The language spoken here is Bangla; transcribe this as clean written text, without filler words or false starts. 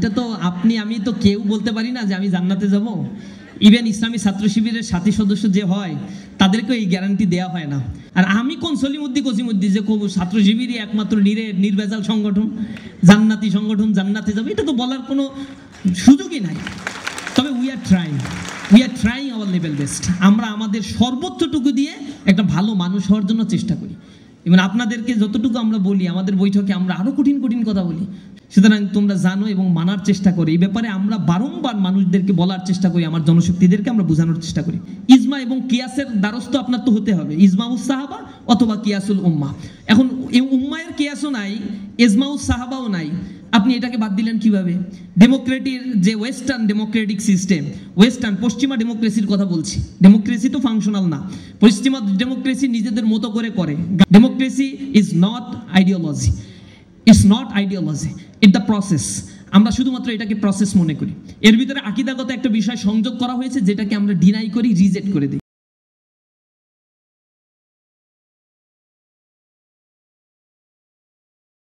এটা তো আপনি আমি তো কেউ বলতে পারি না যে আমি জান্নাতে যাব। ইভেন ইসলামী ছাত্র শিবিরের সাথী সদস্য যে হয় তাদেরকেও এই গ্যারান্টি দেওয়া হয় না। আর আমি কোন সলিমুদ্দি কসিমুদ্দি যে কবু ছাত্র শিবিরই একমাত্র নির্ভেজাল সংগঠন, জান্নাতি সংগঠন, জান্নাতে যাবে, এটা তো বলার কোনো সুযোগই নাই। তবে we are trying hour level best. আমরা আমাদের সর্বোচ্চটুকু দিয়ে একটা ভালো মানুষ হওয়ার জন্য চেষ্টা করি। এবং আপনাদেরকে যতটুকু আমরা বলি আমাদের বৈঠকে আমরা আরো কঠিন কঠিন কথা বলি, সুতরাং তোমরা জানো এবং মানার চেষ্টা করি। এই ব্যাপারে আমরা বারংবার মানুষদেরকে বলার চেষ্টা করি, আমার জনশক্তিদেরকে আমরা বোঝানোর চেষ্টা করি। ইজমা এবং কিয়াসের দ্বারস্থ আপনার তো হতে হবে, ইজমাউস সাহাবা অথবা কিয়াসুল উম্মাহ। এখন এই উম্মায়ের কিয়াসও নাই, ইজমাউস সাহাবাও নাই, আপনি এটাকে বাদ দিলেন কিভাবে? ডেমোক্রেটির যে ওয়েস্টার্ন ডেমোক্রেটিক সিস্টেম, পশ্চিমা ডেমোক্রেসির কথা বলছি। ডেমোক্রেসি তো ফাংশনাল না, পশ্চিমা ডেমোক্রেসি নিজেদের মতো করে করে। Democracy is not ideology, it's not ideology, it the process. আমরা শুধুমাত্র এটাকে প্রসেস মনে করি। এর ভিতরে আকীদাগত একটা বিষয় সংযোগ করা হয়েছে যেটাকে আমরা ডিনাই করি, রিজেক্ট করে দিই।